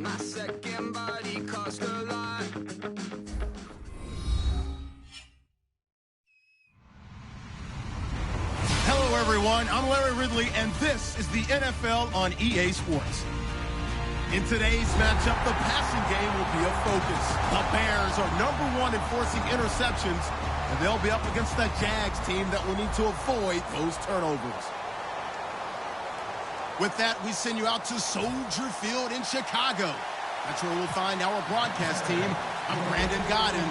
My second body cost a lot. Hello, everyone. I'm Larry Ridley, and this is the NFL on EA Sports. In today's matchup, the passing game will be a focus. The Bears are #1 in forcing interceptions, and they'll be up against the Jags team that will need to avoid those turnovers. With that, we send you out to Soldier Field in Chicago. That's where we'll find our broadcast team. I'm Brandon Godden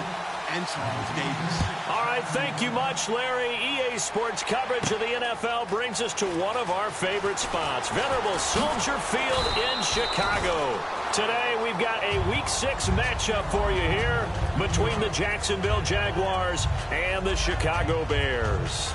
and Charles Davis. All right, thank you much, Larry. EA Sports coverage of the NFL brings us to one of our favorite spots, venerable Soldier Field in Chicago. Today, we've got a Week 6 matchup for you here between the Jacksonville Jaguars and the Chicago Bears.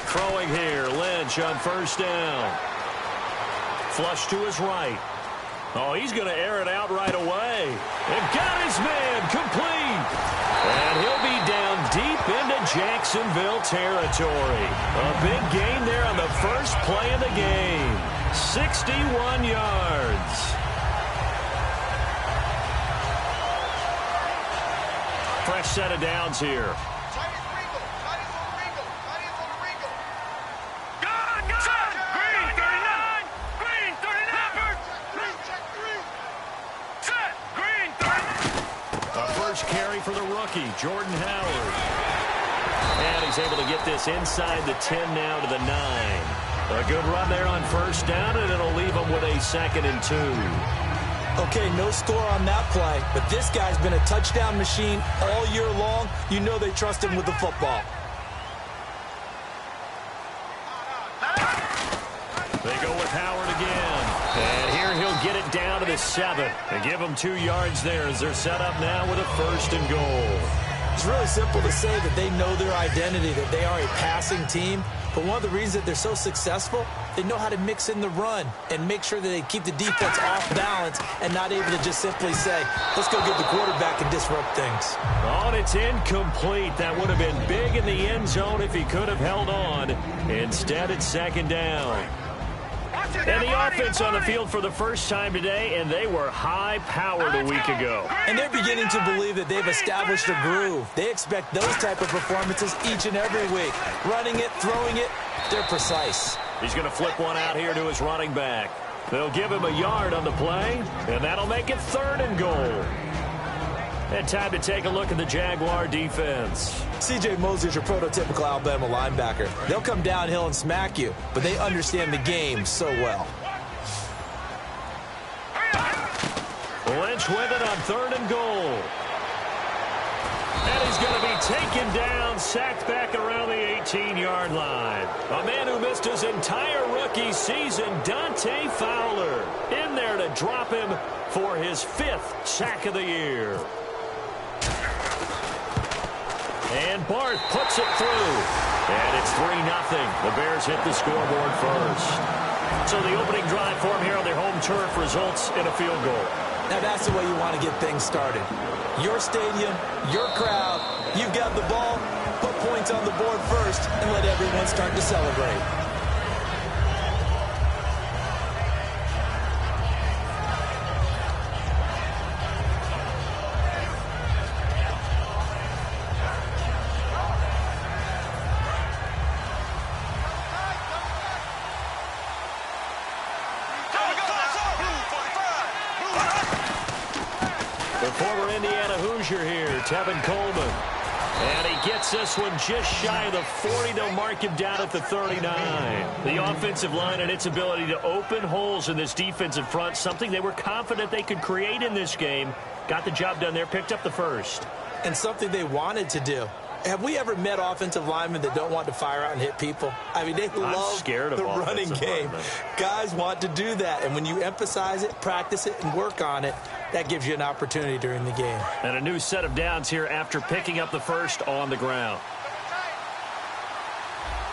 Throwing here, Lynch on first down. Flush to his right. Oh, he's going to air it out right away. And got his man complete. And he'll be down deep into Jacksonville territory. A big gain there on the first play of the game. 61 yards. Fresh set of downs here. Carry for the rookie, Jordan Howard. And he's able to get this inside the 10 now to the 9. A good run there on first down, and it'll leave him with a 2nd and 2. Okay, no score on that play, but this guy's been a touchdown machine all year long. You know they trust him with the football. They go with Howard again. And here he'll get it down to the 7. And give them 2 yards there as they're set up now with a 1st and goal. It's really simple to say that they know their identity, that they are a passing team. But one of the reasons that they're so successful, they know how to mix in the run and make sure that they keep the defense off balance and not able to just simply say, let's go get the quarterback and disrupt things. Oh, and it's incomplete. That would have been big in the end zone if he could have held on. Instead, it's 2nd down. And the offense on the field for the first time today, and they were high-powered a week ago. And they're beginning to believe that they've established a groove. They expect those type of performances each and every week. Running it, throwing it, they're precise. He's going to flip one out here to his running back. They'll give him a yard on the play, and that'll make it 3rd and goal. And time to take a look at the Jaguar defense. C.J. Mosley's your prototypical Alabama linebacker. They'll come downhill and smack you, but they understand the game so well. Lynch with it on 3rd and goal. And he's going to be taken down, sacked back around the 18-yard line. A man who missed his entire rookie season, Dante Fowler, in there to drop him for his 5th sack of the year. And Barth puts it through. And it's 3-0. The Bears hit the scoreboard first. So the opening drive for them here on their home turf results in a field goal. Now that's the way you want to get things started. Your stadium, your crowd, you've got the ball, put points on the board first, and let everyone start to celebrate. pressure here. Tevin Coleman. And he gets this one just shy of the 40. They'll mark him down at the 39. The offensive line and its ability to open holes in this defensive front, something they were confident they could create in this game. Got the job done there, picked up the first. And something they wanted to do. Have we ever met offensive linemen that don't want to fire out and hit people? I mean, they love the running game. Guys want to do that. And when you emphasize it, practice it, and work on it, that gives you an opportunity during the game. And a new set of downs here after picking up the first on the ground.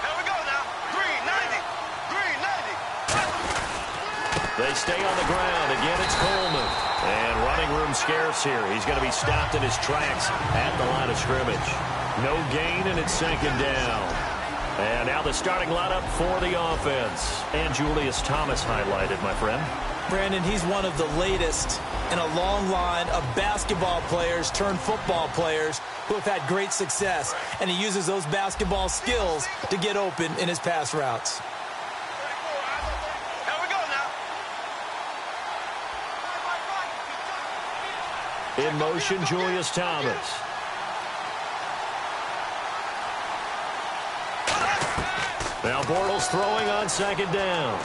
Here we go now. Green 90. Green 90. They stay on the ground. Again, it's Coleman. And running room scarce here. He's going to be stopped in his tracks at the line of scrimmage. No gain, and it's second down. And now the starting lineup for the offense. And Julius Thomas highlighted, my friend. Brandon, he's one of the latest in a long line of basketball players turned football players who have had great success. And he uses those basketball skills to get open in his pass routes. Here we go now. In motion, Julius Thomas. Now Bortles throwing on second down.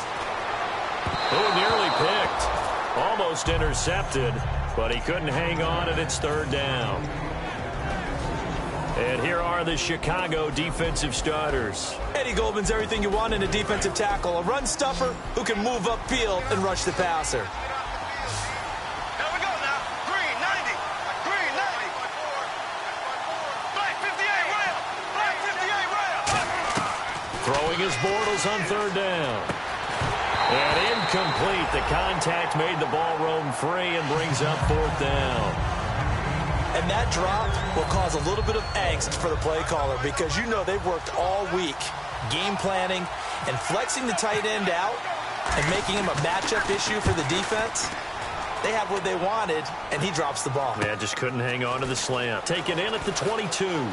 Oh, nearly picked. Almost intercepted, but he couldn't hang on, and it's third down. And here are the Chicago defensive starters. Eddie Goldman's everything you want in a defensive tackle. A run stuffer who can move upfield and rush the passer. Here we go now. Green 90. Green 90. Black 58 rail. Black 58 rail. Throwing his Bortles on third down. And incomplete. The contact made the ball roam free and brings up fourth down. And that drop will cause a little bit of angst for the play caller because you know they've worked all week game planning and flexing the tight end out and making him a matchup issue for the defense. They have what they wanted, and he drops the ball. Yeah, just couldn't hang on to the slant. Taken in at the 22.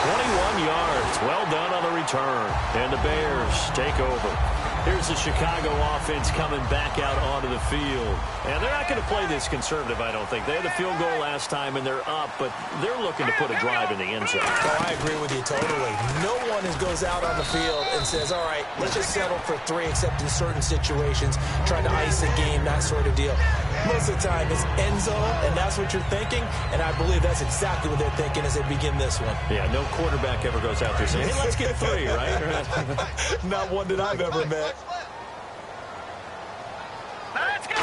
21 yards. Well done on the return. And the Bears take over. Here's the Chicago offense coming back out onto the field. And they're not going to play this conservative, I don't think. They had a field goal last time, and they're up, but they're looking to put a drive in the end zone. Oh, I agree with you totally. No one goes out on the field and says, all right, let's just settle for 3, except in certain situations, trying to ice a game, that sort of deal. Most of the time, it's end zone, and that's what you're thinking, and I believe that's exactly what they're thinking as they begin this one. Yeah, no quarterback ever goes out there saying, hey, let's get 3, right? Not one that I've ever met. Let's go.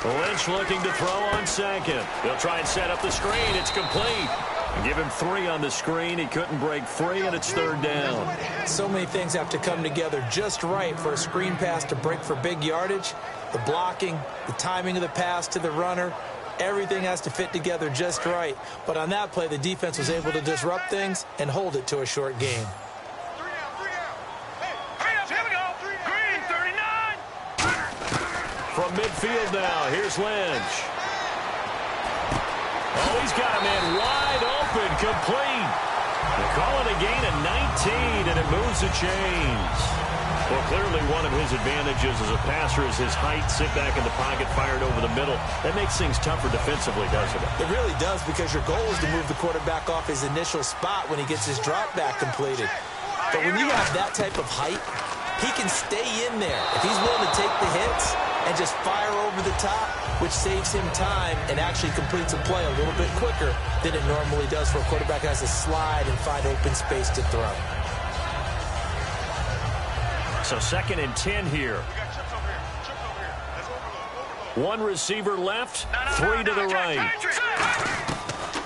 Lynch looking to throw on second. They'll try and set up the screen. It's complete. Give him 3 on the screen. He couldn't break free, and it's third down. So many things have to come together just right for a screen pass to break for big yardage. The blocking, the timing of the pass to the runner, everything has to fit together just right. But on that play, the defense was able to disrupt things and hold it to a short game. From midfield now, here's Lynch. Oh, he's got a man wide open, complete. They call it a gain of 19, and it moves the chains. Well, clearly one of his advantages as a passer is his height, sit back in the pocket, fired over the middle. That makes things tougher defensively, doesn't it? It really does, because your goal is to move the quarterback off his initial spot when he gets his drop back completed. But when you have that type of height, he can stay in there. If he's willing to take the hits and just fire over the top, which saves him time and actually completes a play a little bit quicker than it normally does for a quarterback who has to slide and find open space to throw. So 2nd and 10 here. One receiver left, 3 to the right.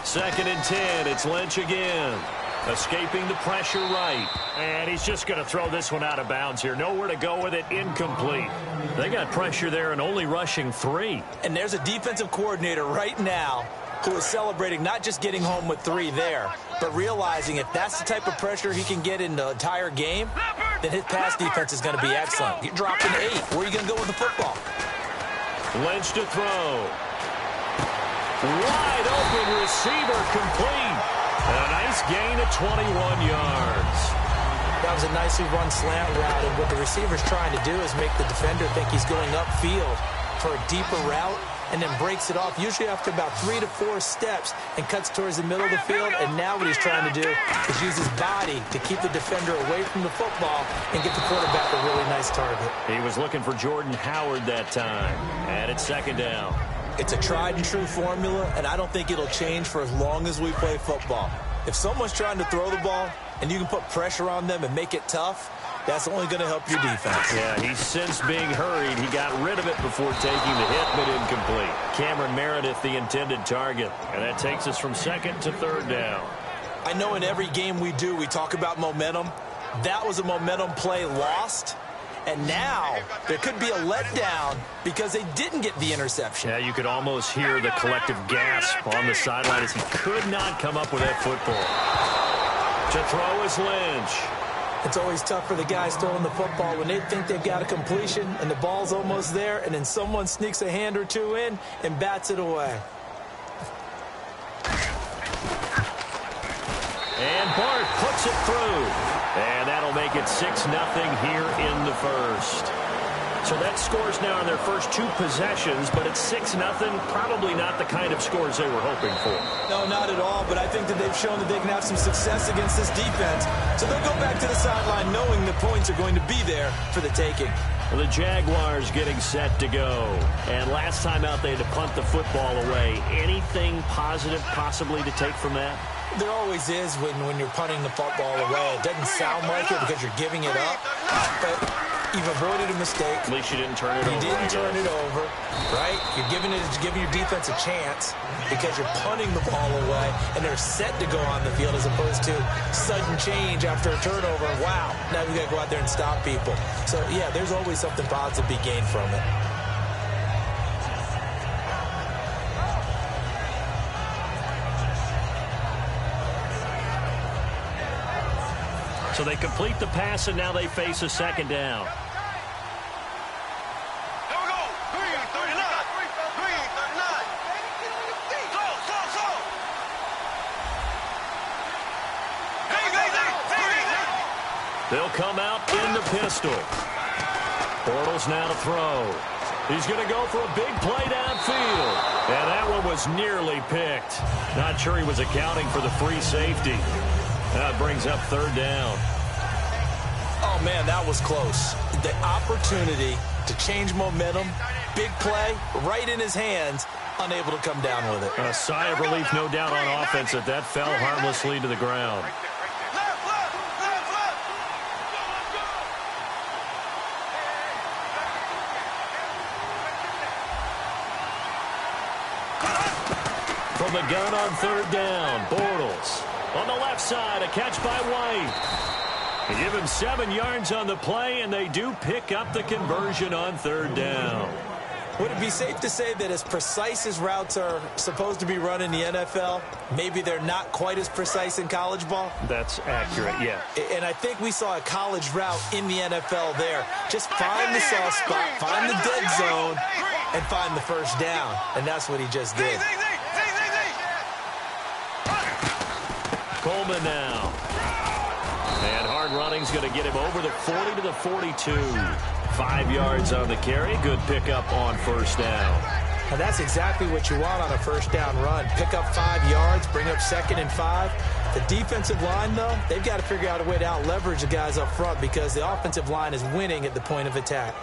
2nd and 10, it's Lynch again. Escaping the pressure right. And he's just going to throw this one out of bounds here. Nowhere to go with it, incomplete. They got pressure there and only rushing 3. And there's a defensive coordinator right now who is celebrating not just getting home with 3 there, but realizing if that's the type of pressure he can get in the entire game, then his pass defense is going to be excellent. You're dropping 8. Where are you going to go with the football? Lynch to throw. Wide open receiver, complete. And a nice gain of 21 yards. That was a nicely run slant route, and what the receiver's trying to do is make the defender think he's going upfield for a deeper route, and then breaks it off, usually after about 3 to 4 steps, and cuts towards the middle of the field. And now what he's trying to do is use his body to keep the defender away from the football and get the quarterback a really nice target. He was looking for Jordan Howard that time, and it's second down. It's a tried-and-true formula, and I don't think it'll change for as long as we play football. If someone's trying to throw the ball and you can put pressure on them and make it tough, that's only going to help your defense. Yeah, he's since being hurried. He got rid of it before taking the hit, but incomplete. Cameron Meredith, the intended target. And that takes us from second to third down. I know in every game we do, we talk about momentum. That was a momentum play lost. And now there could be a letdown because they didn't get the interception. Yeah, you could almost hear the collective gasp on the sideline as he could not come up with that football. To throw is Lynch. It's always tough for the guys throwing the football when they think they've got a completion and the ball's almost there, and then someone sneaks a hand or two in and bats it away. And Bart puts it through. And that'll make it 6-0 here in the first. So that scores now on their first 2 possessions, but it's 6-0. Probably not the kind of scores they were hoping for. No, not at all, but I think that they've shown that they can have some success against this defense. So they'll go back to the sideline knowing the points are going to be there for the taking. The Jaguars getting set to go. And last time out, they had to punt the football away. Anything positive possibly to take from that? There always is when you're punting the football away. It doesn't sound like it because you're giving it up, but you've avoided a mistake. At least you didn't turn it over. You didn't turn it over, right? You're giving your defense a chance because you're punting the ball away, and they're set to go on the field as opposed to sudden change after a turnover. Wow, now we got to go out there and stop people. So, yeah, there's always something positive to be gained from it. So they complete the pass, and now they face a second down. There we go. Green, 39. Green, 39. Slow. They'll come out in the pistol. Bortles now to throw. He's going to go for a big play downfield. And that one was nearly picked. Not sure he was accounting for the free safety. That brings up third down. Oh, man, that was close. The opportunity to change momentum, big play, right in his hands, unable to come down with it. A sigh of relief, no doubt, on offense that fell harmlessly to the ground. Left. From the gun on third down, Bortles. On the left side, a catch by White. They give him 7 yards on the play, and they do pick up the conversion on third down. Would it be safe to say that as precise as routes are supposed to be run in the NFL, maybe they're not quite as precise in college ball? That's accurate, yeah. And I think we saw a college route in the NFL there. Just find the soft spot, find the dead zone, and find the first down. And that's what he just did. Coleman now. And hard running's going to get him over the 40 to the 42. 5 yards on the carry. Good pickup on first down. And that's exactly what you want on a first down run. Pick up 5 yards, bring up 2nd and 5. The defensive line, though, they've got to figure out a way to out-leverage the guys up front because the offensive line is winning at the point of attack.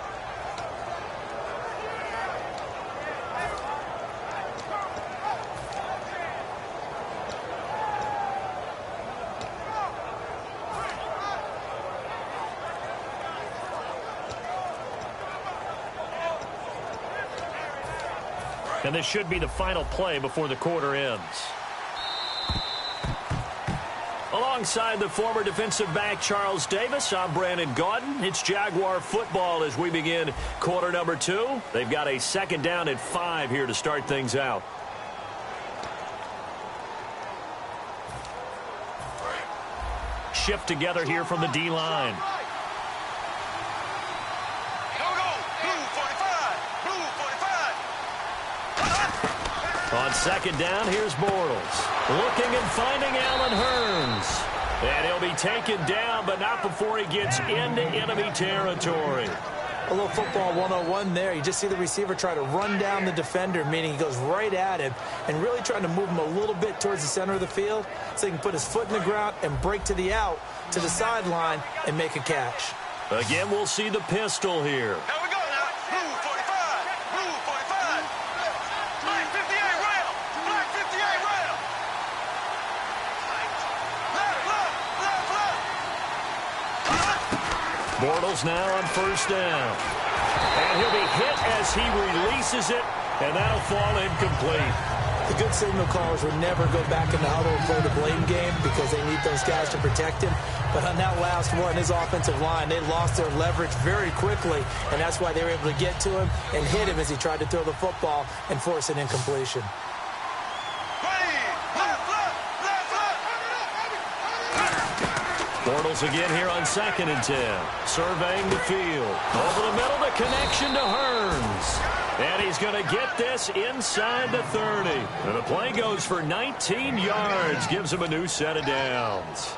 And this should be the final play before the quarter ends. Alongside the former defensive back Charles Davis, I'm Brandon Gaudin. It's Jaguar football as we begin quarter number 2. They've got a 2nd down at 5 here to start things out. Shift together here from the D-line. On 2nd down, here's Bortles. Looking and finding Allen Hurns. And he'll be taken down, but not before he gets into enemy territory. A little football 101 there. You just see the receiver try to run down the defender, meaning he goes right at him and really trying to move him a little bit towards the center of the field so he can put his foot in the ground and break to the out, to the sideline, and make a catch. Again, we'll see the pistol here. Here we go now. Move 45. Move 45. Flag 58 rail. Flag 58 rail. Left. Bortles now on first down. And he'll be hit as he releases it, and that'll fall incomplete. The good signal callers would never go back in the huddle and play the blame game because they need those guys to protect him. But on that last one, his offensive line, they lost their leverage very quickly, and that's why they were able to get to him and hit him as he tried to throw the football and force an incompletion. Bortles again here on 2nd and 10. Surveying the field. Over the middle, the connection to Hearns. And he's going to get this inside the 30. And the play goes for 19 yards. Gives him a new set of downs.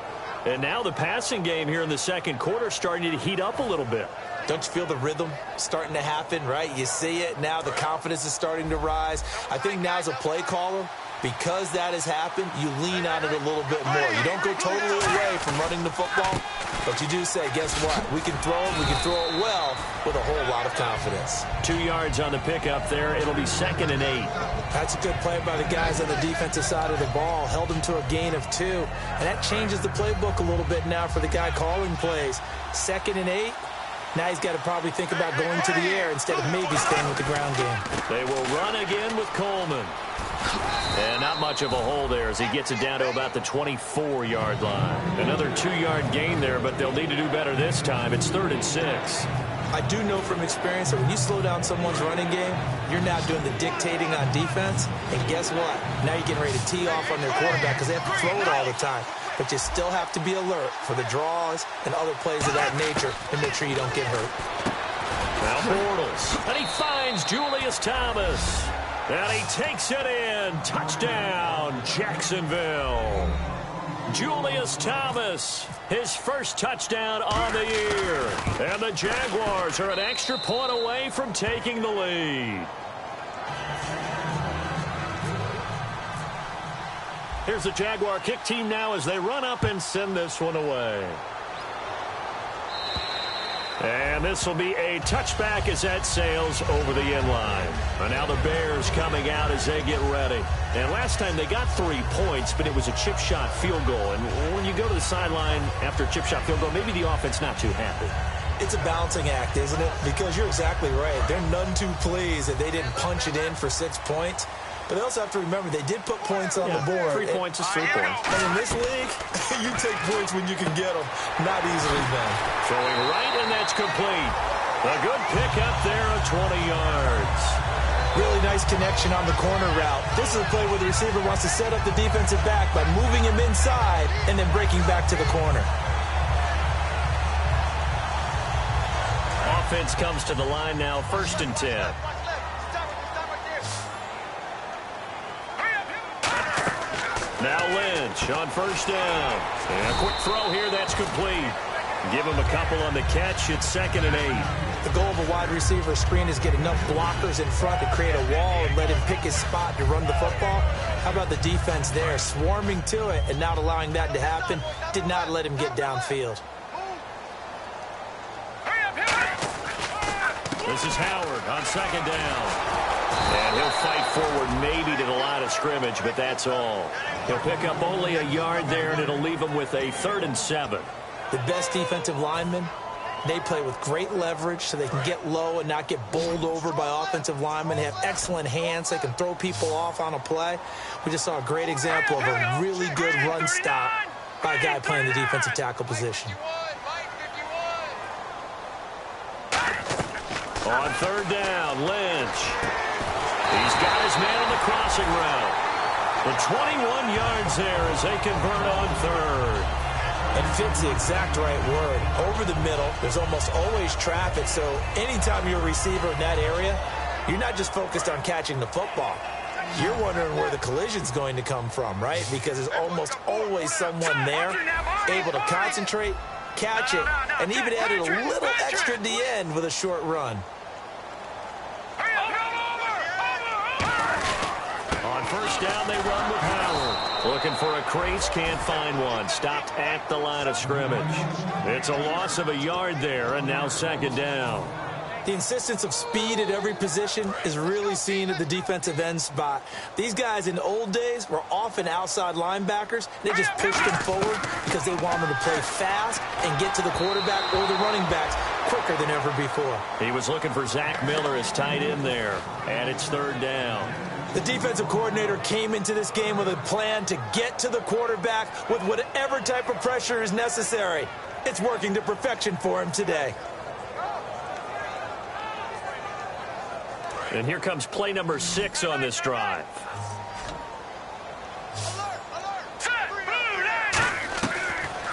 And now the passing game here in the second quarter starting to heat up a little bit. Don't you feel the rhythm starting to happen, right? You see it. Now the confidence is starting to rise. I think now as a play caller, because that has happened, you lean on it a little bit more. You don't go totally away from running the football, but you do say, guess what? We can throw it. We can throw it well with a whole lot of confidence. 2 yards on the pickup there. It'll be 2nd and 8. That's a good play by the guys on the defensive side of the ball. Held him to a gain of 2. And that changes the playbook a little bit now for the guy calling plays. 2nd and 8. Now he's got to probably think about going to the air instead of maybe staying with the ground game. They will run again with Coleman. And not much of a hole there as he gets it down to about the 24-yard line. Another 2-yard gain there, but they'll need to do better this time. It's 3rd and 6. I do know from experience that when you slow down someone's running game, you're now doing the dictating on defense. And guess what? Now you're getting ready to tee off on their quarterback because they have to throw it all the time. But you still have to be alert for the draws and other plays of that nature and make sure you don't get hurt. Now Bortles. And he finds Julius Thomas. And he takes it in. Touchdown, Jacksonville. Julius Thomas, his first touchdown on the year. And the Jaguars are an extra point away from taking the lead. Here's the Jaguar kick team now as they run up and send this one away. And this will be a touchback as that sails over the end line. And now the Bears coming out as they get ready. And last time they got 3 points, but it was a chip shot field goal. And when you go to the sideline after a chip shot field goal, maybe the offense not too happy. It's a balancing act, isn't it? Because you're exactly right. They're none too pleased that they didn't punch it in for 6 points. But they also have to remember they did put points on the board. 3 points is 3 points. And in this league, you take points when you can get them. Not easily done. Throwing right, and that's complete. A good pickup there of 20 yards. Really nice connection on the corner route. This is a play where the receiver wants to set up the defensive back by moving him inside and then breaking back to the corner. Offense comes to the line now, 1st and 10. Now Lynch on first down. And a quick throw here, that's complete. Give him a couple on the catch. It's 2nd and 8. The goal of a wide receiver screen is get enough blockers in front to create a wall and let him pick his spot to run the football. How about the defense there? Swarming to it and not allowing that to happen. Did not let him get downfield. This is Howard on 2nd down. And he'll fight forward maybe to the line of scrimmage, but that's all. He'll pick up only a yard there, and it'll leave him with a 3rd and 7. The best defensive linemen, they play with great leverage so they can get low and not get bowled over by offensive linemen. They have excellent hands. They can throw people off on a play. We just saw a great example of a really good run stop by a guy playing the defensive tackle position. On 3rd down, Lynch. He's got his man on the crossing route. The 21 yards there as they convert on 3rd. And fits the exact right word. Over the middle, there's almost always traffic, so anytime you're a receiver in that area, you're not just focused on catching the football. You're wondering where the collision's going to come from, right? Because there's almost always someone there able to concentrate catch it, and even added a little extra at the end with a short run. On first down, they run with Howard. Looking for a crease, can't find one. Stopped at the line of scrimmage. It's a loss of a yard there, and now second down. The insistence of speed at every position is really seen at the defensive end spot. These guys in the old days were often outside linebackers. They just pushed them forward because they wanted to play fast and get to the quarterback or the running backs quicker than ever before. He was looking for Zach Miller as tight end there, and it's third down. The defensive coordinator came into this game with a plan to get to the quarterback with whatever type of pressure is necessary. It's working to perfection for him today. And here comes play number 6 on this drive.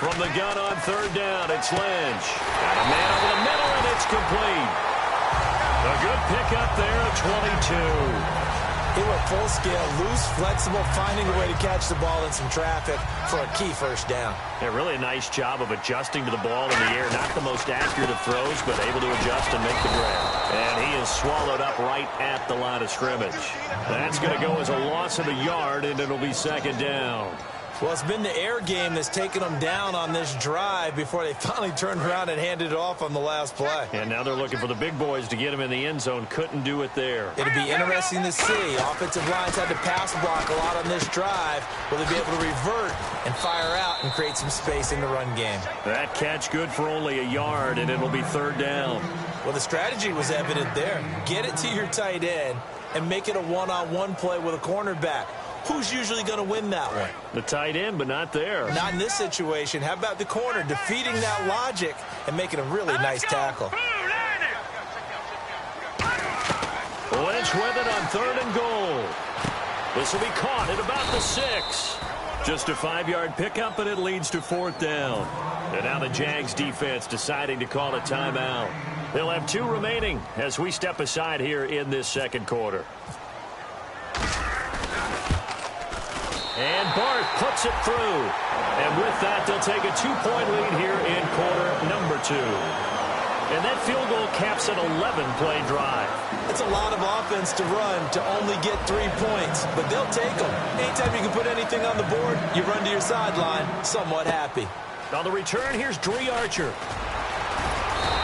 From the gun on third down, it's Lynch. Got a man over the middle, and it's complete. A good pickup there at 22. They were full scale, loose, flexible, finding a way to catch the ball in some traffic for a key first down. Yeah, really a nice job of adjusting to the ball in the air. Not the most accurate of throws, but able to adjust and make the grab. And he is swallowed up right at the line of scrimmage. That's going to go as a loss of a yard, and it'll be second down. Well, it's been the air game that's taken them down on this drive before they finally turned around and handed it off on the last play. And now they're looking for the big boys to get him in the end zone. Couldn't do it there. It'll be interesting to see. Offensive lines had to pass block a lot on this drive. Will they be able to revert and fire out and create some space in the run game? That catch good for only a yard, and it'll be third down. Well, the strategy was evident there. Get it to your tight end and make it a one-on-one play with a cornerback. Who's usually going to win that one? The tight end, but not there. Not in this situation. How about the corner defeating that logic and making a really nice tackle? Lynch with it on third and goal. This will be caught at about the 6. Just a 5-yard pickup, and it leads to fourth down. And now the Jags defense deciding to call a timeout. They'll have 2 remaining as we step aside here in this second quarter. And Bart puts it through. And with that, they'll take a 2-point lead here in quarter number 2. And that field goal caps an 11-play drive. It's a lot of offense to run to only get 3 points, but they'll take them. Anytime you can put anything on the board, you run to your sideline somewhat happy. On the return, here's Dre Archer.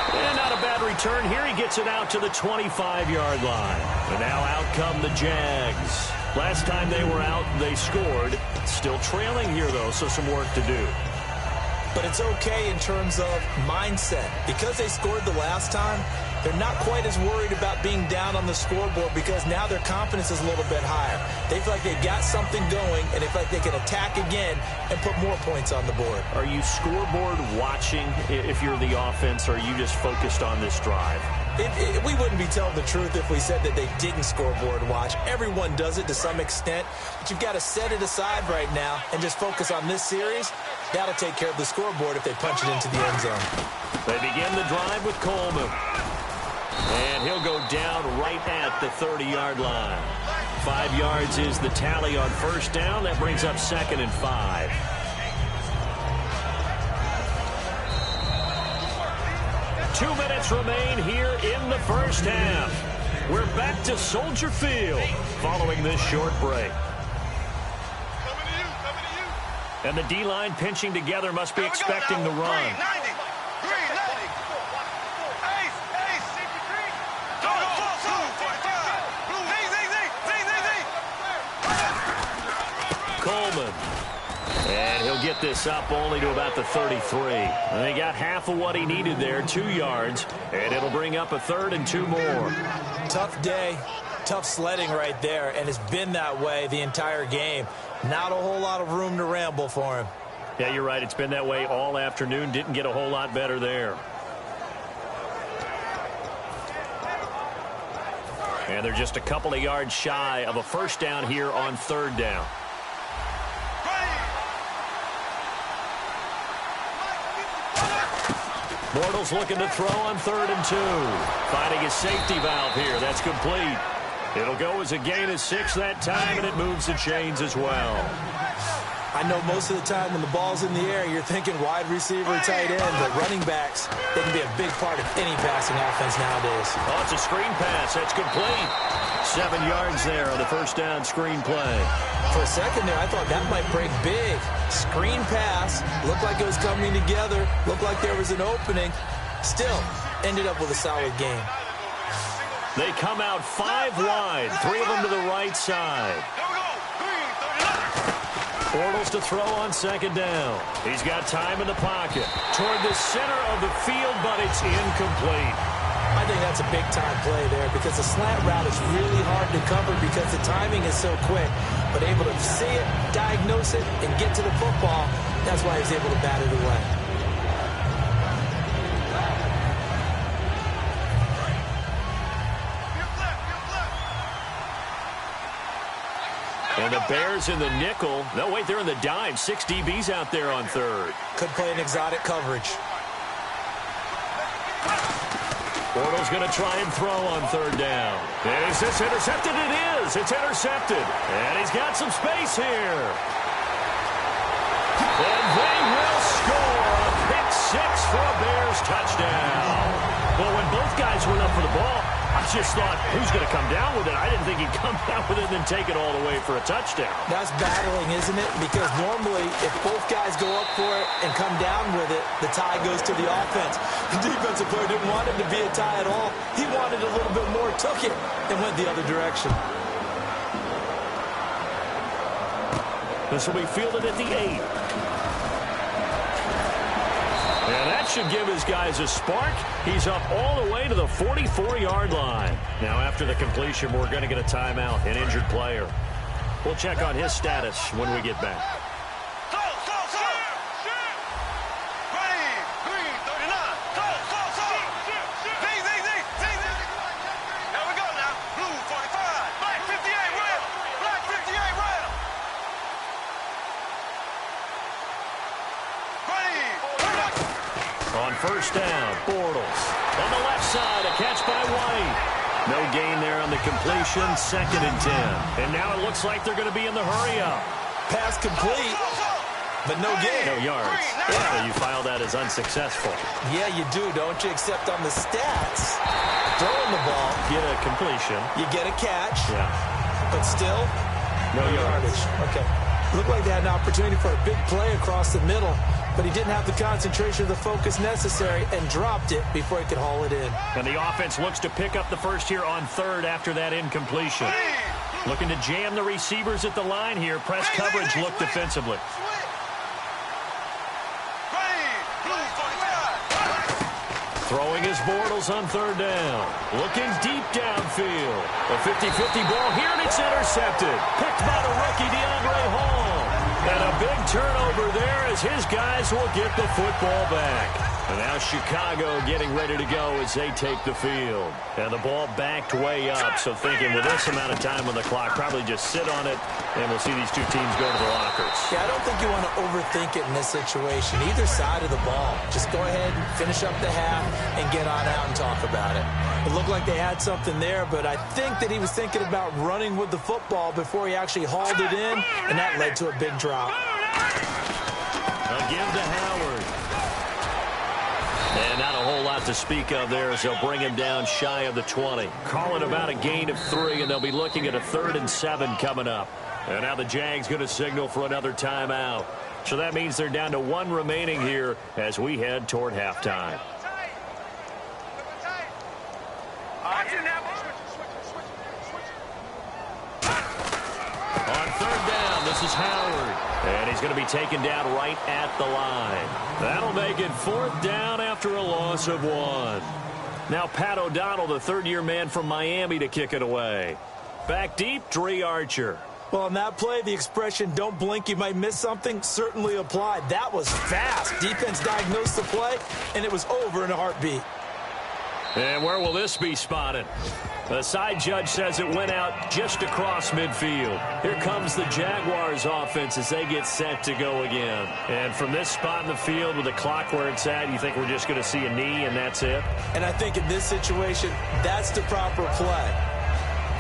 And not a bad return here. He gets it out to the 25-yard line. And now out come the Jags. Last time they were out, they scored. Still trailing here, though, so some work to do. But it's okay in terms of mindset. Because they scored the last time, they're not quite as worried about being down on the scoreboard because now their confidence is a little bit higher. They feel like they've got something going, and they feel like they can attack again and put more points on the board. Are you scoreboard watching if you're the offense, or are you just focused on this drive? We wouldn't be telling the truth if we said that they didn't scoreboard watch. Everyone does it to some extent, but you've got to set it aside right now and just focus on this series. That'll take care of the scoreboard if they punch it into the end zone. They begin the drive with Coleman. And he'll go down right at the 30-yard line. 5 yards is the tally on first down. That brings up second and 5. Two minutes remain here in the first half. We're back to Soldier Field following this short break. And the D-line pinching together must be expecting the run. Coleman. And he'll get this up only to about the 33. And he got half of what he needed there, 2 yards. And it'll bring up a third and 2 more. Tough day, tough sledding right there, and it's been that way the entire game. Not a whole lot of room to ramble for him. Yeah, you're right. It's been that way all afternoon. Didn't get a whole lot better there. And they're just a couple of yards shy of a first down here on third down. Bortles looking to throw on third and 2. Finding his safety valve here. That's complete. It'll go as a gain of 6 that time, and it moves the chains as well. I know most of the time when the ball's in the air, you're thinking wide receiver, tight end, but running backs, they can be a big part of any passing offense nowadays. Oh, it's a screen pass. That's complete. 7 yards there on the first down screen play. For a second there, I thought that might break big. Screen pass, looked like it was coming together, looked like there was an opening. Still, ended up with a solid game. They come out 5 wide, 3 of them to the right side. Bortles to throw on second down. He's got time in the pocket. Toward the center of the field, but it's incomplete. I think that's a big-time play there because the slant route is really hard to cover because the timing is so quick. But able to see it, diagnose it, and get to the football, that's why he's able to bat it away. And the Bears in the nickel. No, wait, they're in the dime. 6 DBs out there on third. Could play an exotic coverage. Bortles going to try and throw on third down. And is this intercepted? It is. It's intercepted. And he's got some space here. And they will score a pick 6 for a Bears touchdown. Well, when both guys went up for the ball, I just thought, who's going to come down with it? I didn't think he'd come down with it and then take it all the way for a touchdown. That's battling, isn't it? Because normally, if both guys go up for it and come down with it, the tie goes to the offense. The defensive player didn't want it to be a tie at all. He wanted a little bit more, took it, and went the other direction. This will be fielded at the 8. And that should give his guys a spark. He's up all the way to the 44-yard line. Now, after the completion, we're going to get a timeout, an injured player. We'll check on his status when we get back. First down, Bortles. On the left side, a catch by White. No gain there on the completion, 2nd and 10. And now it looks like they're going to be in the hurry-up. Pass complete, but no gain. No yards. Yeah. So you file that as unsuccessful. Yeah, you do, don't you? Except on the stats. Throwing the ball. Get a completion. You get a catch. Yeah. But still, no yardage. Okay. Looked like they had an opportunity for a big play across the middle, but he didn't have the concentration or the focus necessary and dropped it before he could haul it in. And the offense looks to pick up the first here on third after that incompletion. Looking to jam the receivers at the line here. Press coverage look defensively. Throwing his Bortles on third down. Looking deep downfield. A 50-50 ball here, and it's intercepted. Picked by the rookie DeAndre Hall. And a big turnover there as his guys will get the football back. And now Chicago getting ready to go as they take the field. And the ball backed way up, so thinking with this amount of time on the clock, probably just sit on it, and we'll see these two teams go to the lockers. Yeah, I don't think you want to overthink it in this situation. Either side of the ball. Just go ahead and finish up the half and get on out and talk about it. It looked like they had something there, but I think that he was thinking about running with the football before he actually hauled it in, and that led to a big drop. Again to Howard. And not a whole lot to speak of there as they'll bring him down shy of the 20. Call it about a gain of 3, and they'll be looking at a 3rd and 7 coming up. And now the Jags going to signal for another timeout. So that means they're down to 1 remaining here as we head toward halftime. On third down, this is Howard. And he's going to be taken down right at the line. That'll make it 4th down after a loss of 1. Now Pat O'Donnell, the third-year man from Miami, to kick it away. Back deep, Dre Archer. Well, on that play, the expression, don't blink, you might miss something, certainly applied. That was fast. Defense diagnosed the play, and it was over in a heartbeat. And where will this be spotted? The side judge says it went out just across midfield. Here comes the Jaguars offense as they get set to go again. And from this spot in the field with the clock where it's at, you think we're just going to see a knee and that's it? And I think in this situation, that's the proper play.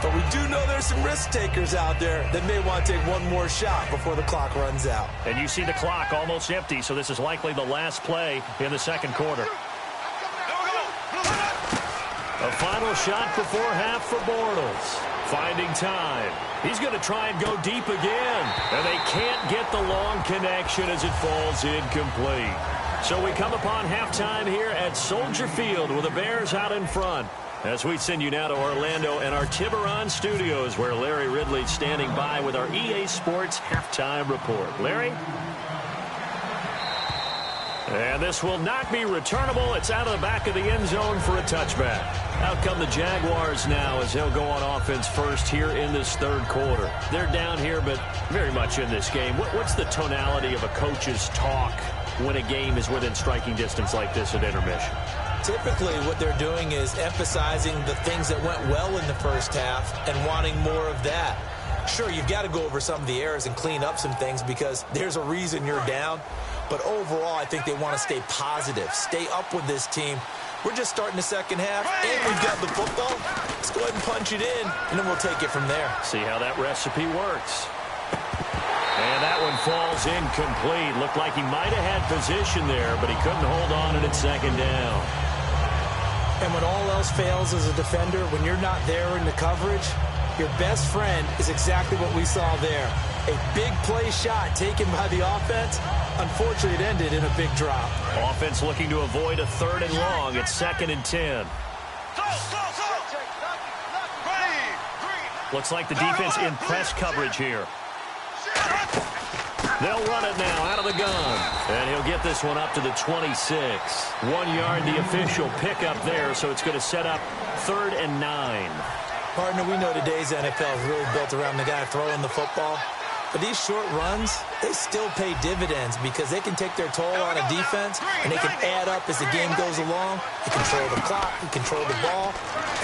But we do know there's some risk takers out there that may want to take one more shot before the clock runs out. And you see the clock almost empty, so this is likely the last play in the second quarter. A final shot before half for Bortles. Finding time. He's going to try and go deep again. And they can't get the long connection as it falls incomplete. So we come upon halftime here at Soldier Field with the Bears out in front. As we send you now to Orlando and our Tiburon studios, where Larry Ridley's standing by with our EA Sports halftime report. Larry? And this will not be returnable. It's out of the back of the end zone for a touchback. Out come the Jaguars now as they'll go on offense first here in this third quarter. They're down here, but very much in this game. What's the tonality of a coach's talk when a game is within striking distance like this at intermission? Typically, what they're doing is emphasizing the things that went well in the first half and wanting more of that. Sure, you've got to go over some of the errors and clean up some things because there's a reason you're down. But overall, I think they want to stay positive, stay up with this team. We're just starting the second half, and we've got the football. Let's go ahead and punch it in, and then we'll take it from there. See how that recipe works. And that one falls incomplete. Looked like he might have had position there, but he couldn't hold on it at second down. And when all else fails as a defender, when you're not there in the coverage, your best friend is exactly what we saw there. A big play shot taken by the offense. Unfortunately, it ended in a big drop. Offense looking to avoid a 3rd and long. It's 2nd and 10. Looks like the defense in press coverage here. They'll run it now out of the gun. And he'll get this one up to the 26. 1 yard, the official pickup there, so it's going to set up 3rd and 9. Partner, we know today's NFL is really built around the guy throwing the football. But these short runs, they still pay dividends because they can take their toll on a defense, and they can add up as the game goes along. You control the clock, you control the ball,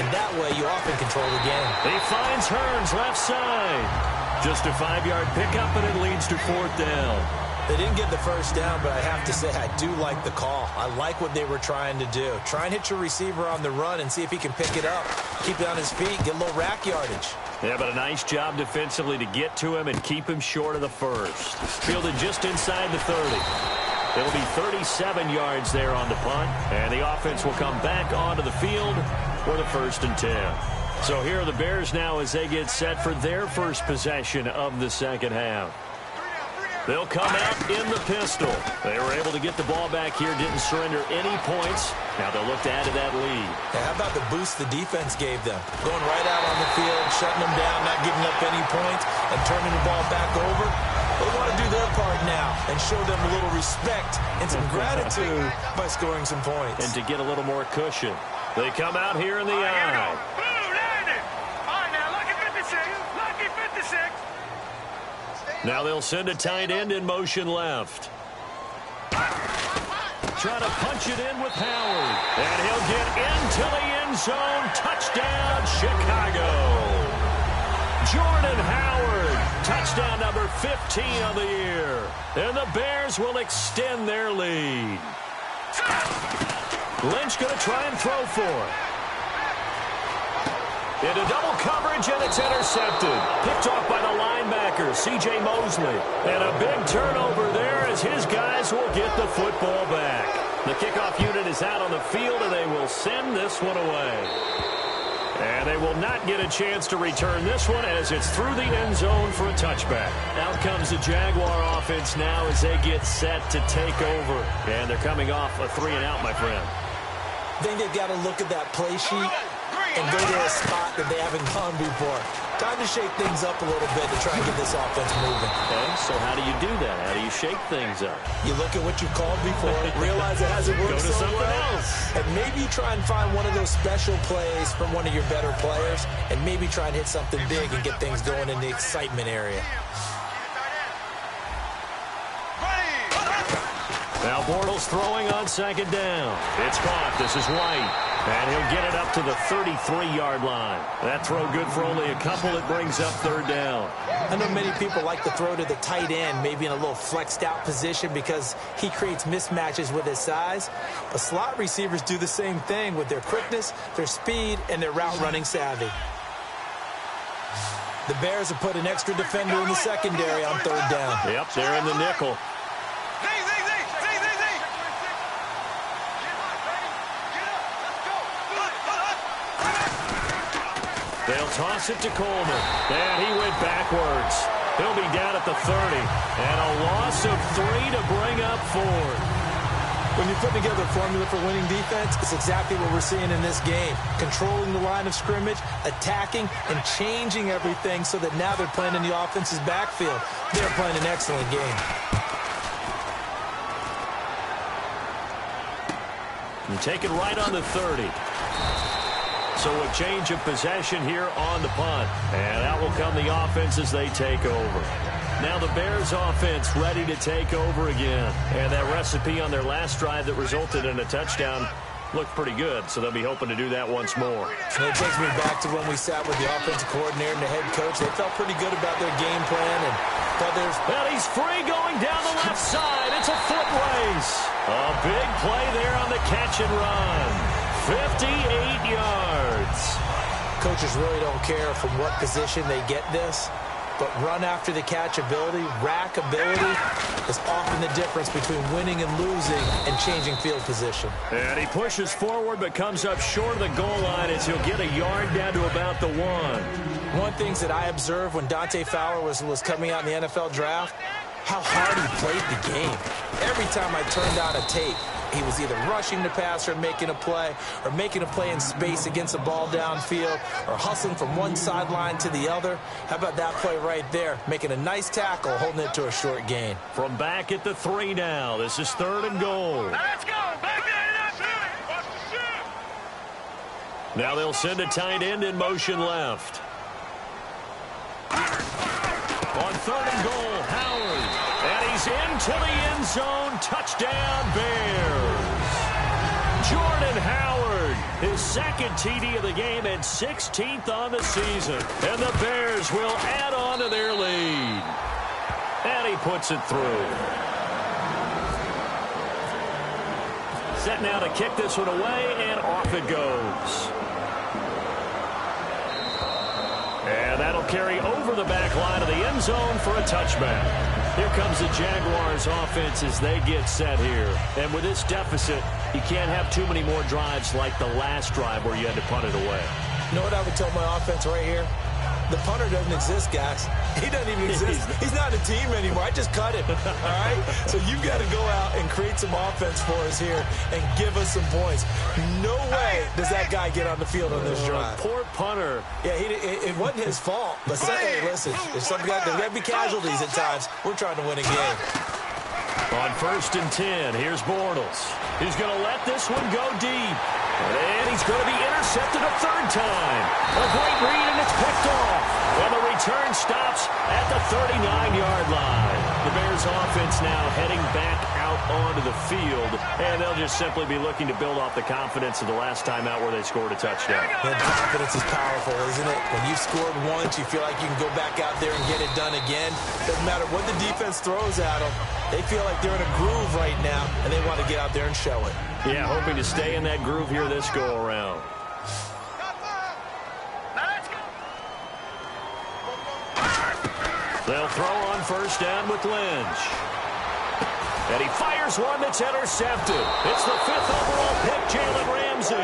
and that way you often control the game. He finds Hearns left side. Just a 5-yard pickup, and it leads to 4th down. They didn't get the first down, but I have to say I do like the call. I like what they were trying to do. Try and hit your receiver on the run and see if he can pick it up. Keep it on his feet, get a little rack yardage. Yeah, but a nice job defensively to get to him and keep him short of the first. Fielded just inside the 30. It'll be 37 yards there on the punt, and the offense will come back onto the field for the 1st and 10. So here are the Bears now as they get set for their first possession of the second half. They'll come out in the pistol. They were able to get the ball back here, didn't surrender any points. Now they'll look to add to that lead. Yeah, how about the boost the defense gave them? Going right out on the field, shutting them down, not giving up any points, and turning the ball back over. They want to do their part now and show them a little respect and some gratitude by scoring some points. And to get a little more cushion. They come out here in the eye. Now they'll send a tight end in motion left. Trying to punch it in with Howard. And he'll get into the end zone. Touchdown, Chicago. Jordan Howard. Touchdown number 15 of the year. And the Bears will extend their lead. Lynch going to try and throw for it. Into double coverage, and it's intercepted. Picked off by the linebacker, C.J. Mosley. And a big turnover there as his guys will get the football back. The kickoff unit is out on the field, and they will send this one away. And they will not get a chance to return this one as it's through the end zone for a touchback. Out comes the Jaguar offense now as they get set to take over. And they're coming off a 3-and-out, my friend. I think they've got to look at that play sheet and go to a spot that they haven't gone before. Time to shake things up a little bit to try and get this offense moving. Okay, so how do you do that? How do you shake things up? You look at what you called before, realize it hasn't worked so well, and maybe try and find one of those special plays from one of your better players, and maybe try and hit something big and get things going in the excitement area. Now Bortles throwing on second down. It's caught. This is White. And he'll get it up to the 33-yard line. That throw good for only a couple. It brings up 3rd down. I know many people like to throw to the tight end, maybe in a little flexed out position because he creates mismatches with his size. But slot receivers do the same thing with their quickness, their speed, and their route running savvy. The Bears have put an extra defender in the secondary on third down. Yep, they're in the nickel. They'll toss it to Coleman. And he went backwards. He'll be down at the 30. And a loss of 3 to bring up 4. When you put together a formula for winning defense, it's exactly what we're seeing in this game. Controlling the line of scrimmage, attacking, and changing everything so that now they're playing in the offense's backfield. They're playing an excellent game. You take it right on the 30. So a change of possession here on the punt. And out will come the offense as they take over. Now the Bears offense ready to take over again. And that recipe on their last drive that resulted in a touchdown looked pretty good. So they'll be hoping to do that once more. And it takes me back to when we sat with the offensive coordinator and the head coach. They felt pretty good about their game plan. Well, he's free going down the left side. It's a foot race. A big play there on the catch and run. 58 yards. Coaches really don't care from what position they get this, but run after the catch ability, rack ability is often the difference between winning and losing and changing field position. And he pushes forward but comes up short of the goal line as he'll get a yard down to about the 1. One of the things that I observed when Dante Fowler was coming out in the NFL draft, how hard he played the game. Every time I turned on a tape, he was either rushing the passer and making a play, or making a play in space against the ball downfield, or hustling from one sideline to the other. How about that play right there? Making a nice tackle, holding it to a short gain. From back at the 3 now. This is 3rd and goal. Let's go. Back there. Now they'll send a tight end in motion left. On 3rd and goal, Howard. And he's into the end zone. Touchdown, Bears. Jordan Howard, his second TD of the game and 16th on the season. And the Bears will add on to their lead. And he puts it through. Set now to kick this one away, and off it goes. And that'll carry over the back line of the end zone for a touchback. Here comes the Jaguars offense as they get set here. And with this deficit, you can't have too many more drives like the last drive where you had to punt it away. You know what I would tell my offense right here? The punter doesn't exist, guys. He doesn't even exist. He's not a team anymore. I just cut him, all right? So you've got to go out and create some offense for us here and give us some points. No way does that guy get on the field on this drive. Poor punter. Yeah, it wasn't his fault. But hey, listen, there's got to be casualties at times. We're trying to win a game. On 1st and 10, here's Bortles. He's going to let this one go deep. And he's going to be intercepted a 3rd time. A great read, and it's picked off. And the return stops at the 39-yard line. The Bears offense now heading back out onto the field. And they'll just simply be looking to build off the confidence of the last time out where they scored a touchdown. And confidence is powerful, isn't it? When you've scored once, you feel like you can go back out there and get it done again. Doesn't matter what the defense throws at them. They feel like they're in a groove right now, and they want to get out there and show it. Yeah, hoping to stay in that groove here this go-around. They'll throw on 1st down with Lynch. And he fires one that's intercepted. It's the 5th overall pick, Jalen Ramsey.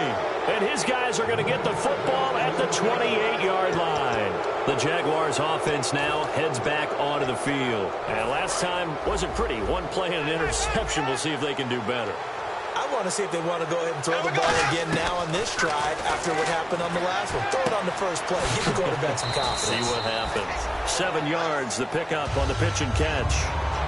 And his guys are going to get the football at the 28-yard line. The Jaguars offense now heads back onto the field. And last time wasn't pretty. One play and an interception. We'll see if they can do better. I want to see if they want to go ahead and throw the ball again now on this drive after what happened on the last one. Throw it on the first play. Give the quarterback some confidence. See what happens. 7 yards, the pickup on the pitch and catch.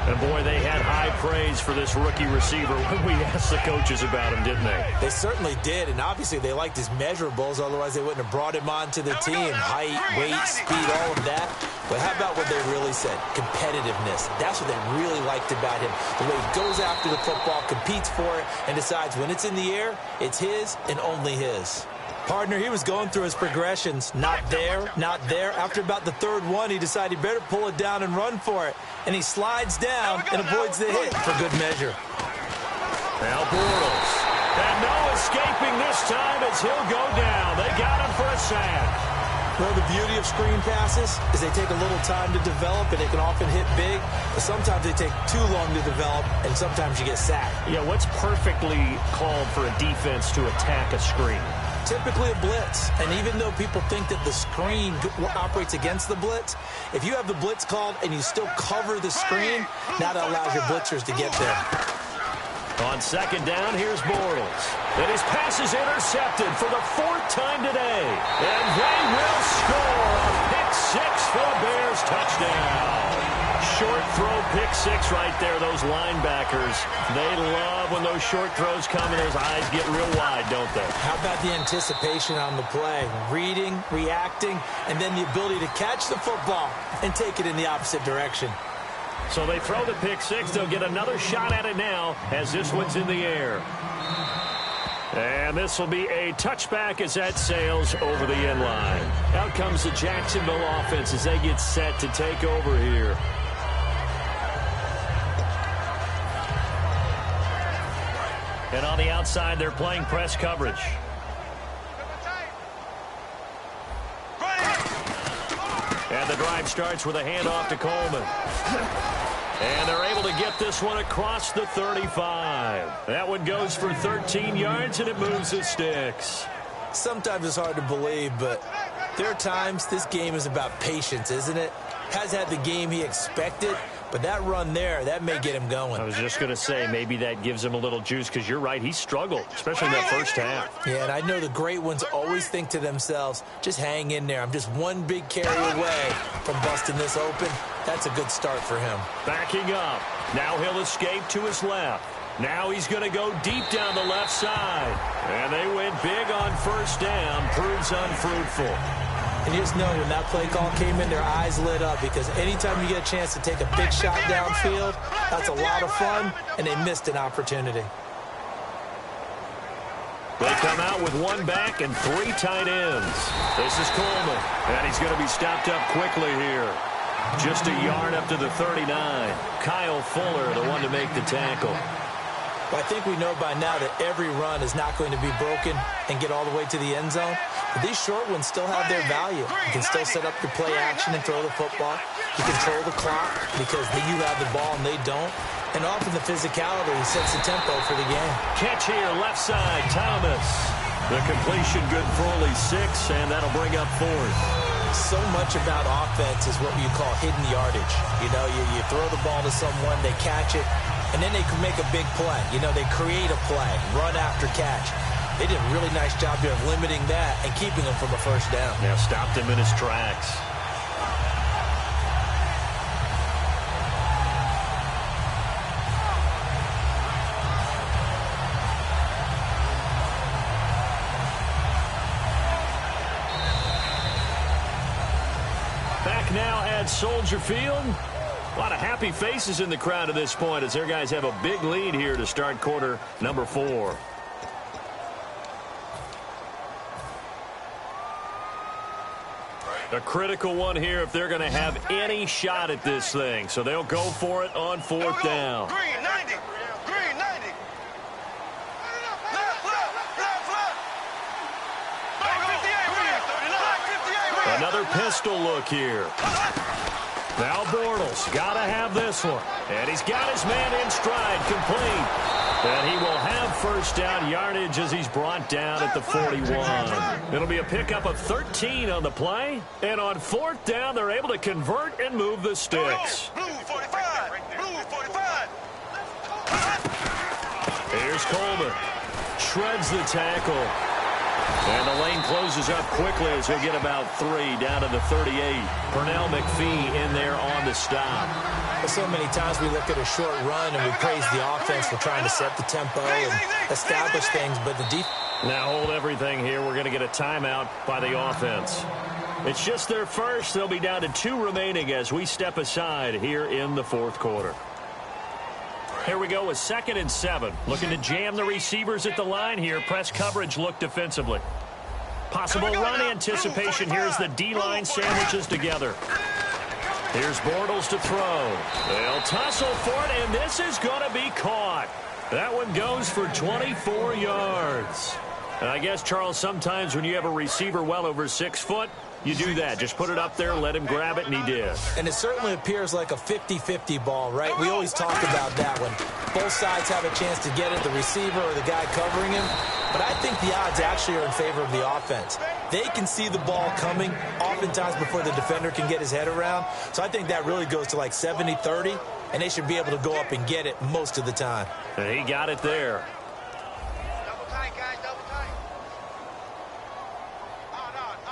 And, boy, they had high praise for this rookie receiver when we asked the coaches about him, didn't they? They certainly did, and obviously they liked his measurables. Otherwise, they wouldn't have brought him onto the team. Height, weight, speed, all of that. But how about what they really said? Competitiveness. That's what they really liked about him. The way he goes after the football, competes for it, and decides when it's in the air, it's his and only his. Partner, he was going through his progressions. Not there, not there. After about the 3rd one, he decided he better pull it down and run for it. And he slides down and avoids the hit for good measure. Now Bortles. And no escaping this time as he'll go down. They got him for a sack. Well, the beauty of screen passes is they take a little time to develop, and they can often hit big, but sometimes they take too long to develop, and sometimes you get sacked. Yeah, what's perfectly called for a defense to attack a screen? Typically a blitz, and even though people think that the screen operates against the blitz, if you have the blitz called and you still cover the screen, now that allows your blitzers to get there. On second down, here's Bortles. And his pass is intercepted for the 4th time today. And they will score a pick six for the Bears touchdown. Short throw pick six right there. Those linebackers, they love when those short throws come and those eyes get real wide, don't they? How about the anticipation on the play? Reading, reacting, and then the ability to catch the football and take it in the opposite direction. So they throw the pick six. They'll get another shot at it now as this one's in the air. And this will be a touchback as that sails over the end line. Out comes the Jacksonville offense as they get set to take over here. And on the outside, they're playing press coverage. And the drive starts with a handoff to Coleman. And they're able to get this one across the 35. That one goes for 13 yards, and it moves the sticks. Sometimes it's hard to believe, but there are times this game is about patience, isn't it? Has had the game he expected, but that run there, that may get him going. I was just going to say, maybe that gives him a little juice, because you're right, he struggled, especially in that first half. Yeah, and I know the great ones always think to themselves, just hang in there. I'm just one big carry away from busting this open. That's a good start for him. Backing up. Now he'll escape to his left. Now he's going to go deep down the left side. And they went big on first down. Proves unfruitful. And you just know when that play call came in, their eyes lit up, because anytime you get a chance to take a big shot downfield, that's a lot of fun, and they missed an opportunity. They come out with one back and 3 tight ends. This is Coleman, and he's going to be stopped up quickly here. Just a yard up to the 39. Kyle Fuller, the one to make the tackle. Well, I think we know by now that every run is not going to be broken and get all the way to the end zone. But these short ones still have their value. You can still set up your play action and throw the football. You control the clock because you have the ball and they don't. And often the physicality sets the tempo for the game. Catch here, left side, Thomas. The completion good for only 6, and that'll bring up 4th. So much about offense is what you call hidden yardage. You know, you throw the ball to someone, they catch it, and then they can make a big play. You know, they create a play, run after catch. They did a really nice job here of limiting that and keeping him from a first down. Yeah, stopped him in his tracks. Back now at Soldier Field. A lot of happy faces in the crowd at this point as their guys have a big lead here to start quarter number 4. A critical one here if they're going to have any shot at this thing. So they'll go for it on 4th down. Green 90. Green 90. Left. Black 58 red. Another pistol look here. Now Bortles got to have this one. And he's got his man in stride, complete. And he will have first down yardage as he's brought down at the 41. It'll be a pickup of 13 on the play. And on 4th down, they're able to convert and move the sticks. Blue 45. Blue 45. Here's Coleman. Shreds the tackle. And the lane closes up quickly as he'll get about 3 down to the 38. Pernell McPhee in there on the stop. So many times we look at a short run and we praise the offense for trying to set the tempo and establish things, but the defense... Now hold everything here. We're going to get a timeout by the offense. It's just their first. They'll be down to 2 remaining as we step aside here in the 4th quarter. Here we go with 2nd and 7. Looking to jam the receivers at the line here. Press coverage look defensively. Possible run anticipation here as the D-line sandwiches together. Here's Bortles to throw. They'll tussle for it, and this is going to be caught. That one goes for 24 yards. And I guess, Charles, sometimes when you have a receiver well over 6 foot, You do that. Just put it up there, let him grab it, and he did. And it certainly appears like a 50-50 ball, right? We always talk about that when both sides have a chance to get it, the receiver or the guy covering him. But I think the odds actually are in favor of the offense. They can see the ball coming oftentimes before the defender can get his head around. So I think that really goes to like 70-30, and they should be able to go up and get it most of the time. And he got it there. Double tight, guys, double tight.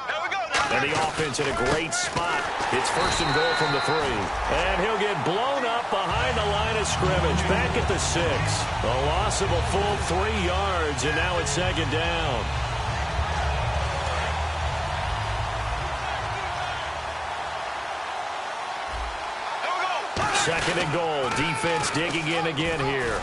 There we go. And the offense in a great spot. It's first and goal from the 3. And he'll get blown up behind the line of scrimmage. Back at the 6. A loss of a full 3 yards, and now it's second down. Second and goal. Defense digging in again here.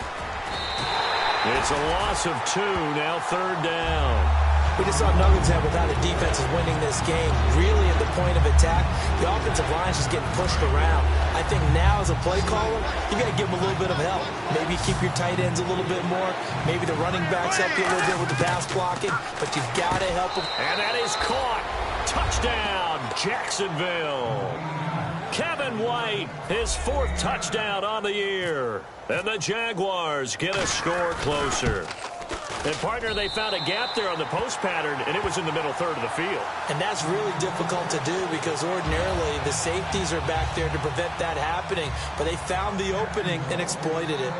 It's a loss of 2. Now third down. We just saw Nuggets have without a defense is winning this game. Really at the point of attack, the offensive line is just getting pushed around. I think now as a play caller, you got to give them a little bit of help. Maybe keep your tight ends a little bit more. Maybe the running backs help you a little bit with the pass blocking. But you've got to help them. And that is caught. Touchdown, Jacksonville. Kevin White, his 4th touchdown on the year. And the Jaguars get a score closer. And, partner, they found a gap there on the post pattern, and it was in the middle third of the field. And that's really difficult to do because ordinarily the safeties are back there to prevent that happening. But they found the opening and exploited it.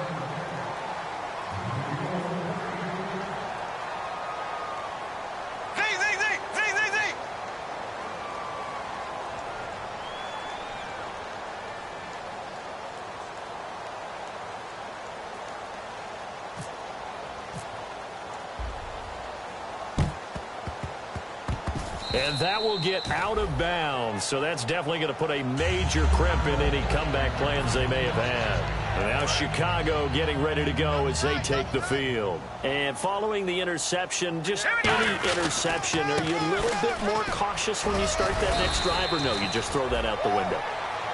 And that will get out of bounds. So that's definitely going to put a major crimp in any comeback plans they may have had. And now Chicago getting ready to go as they take the field. And following the interception, just any interception, are you a little bit more cautious when you start that next drive, or no, you just throw that out the window?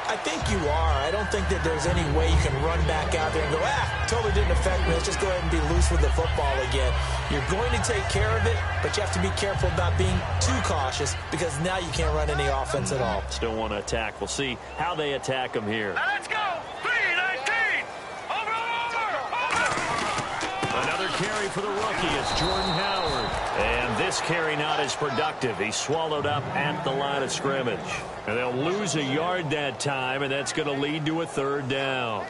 I think you are. I don't think that there's any way you can run back out there and go, totally didn't affect me. Let's just go ahead and be loose with the football again. You're going to take care of it, but you have to be careful about being too cautious because now you can't run any offense at all. Still want to attack. We'll see how they attack them here. Now let's go. 3-19. Over. Another carry for the rookie. It's Jordan Howard. And this carry not as productive. He's swallowed up at the line of scrimmage. And they'll lose a yard that time, and that's going to lead to a third down.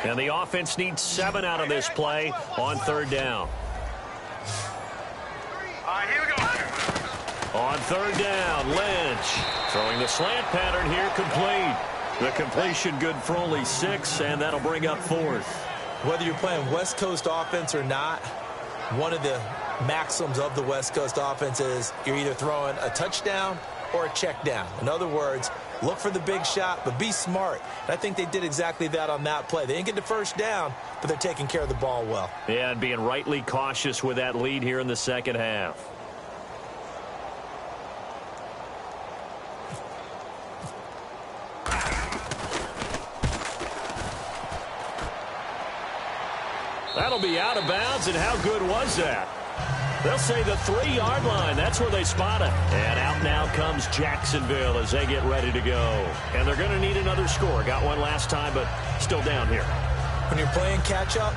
And the offense needs 7 out of this play on third down. All right, here we go. On third down, Lynch throwing the slant pattern here, complete. The completion good for only 6, and that'll bring up 4th. Whether you're playing West Coast offense or not, one of the maxims of the West Coast offense is you're either throwing a touchdown or a check down. In other words, look for the big shot, but be smart. And I think they did exactly that on that play. They didn't get the first down, but they're taking care of the ball well. Yeah, and being rightly cautious with that lead here in the second half. That'll be out of bounds, and how good was that? They'll say the 3-yard line. That's where they spot it. And out now comes Jacksonville as they get ready to go. And they're going to need another score. Got one last time, but still down here. When you're playing catch-up,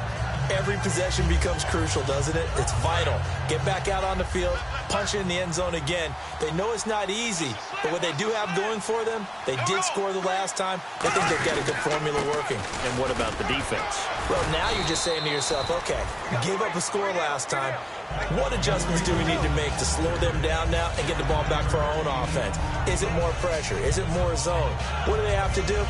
every possession becomes crucial, doesn't it? It's vital. Get back out on the field, punch it in the end zone again. They know it's not easy, but what they do have going for them, they did score the last time. They think they've got a good formula working. And what about the defense? Well, now you're just saying to yourself, okay, we gave up a score last time. What adjustments do we need to make to slow them down now and get the ball back for our own offense? Is it more pressure? Is it more zone? What do they have to do?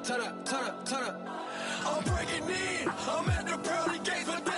Turn up. I'm breaking in. I'm at the pearly gates with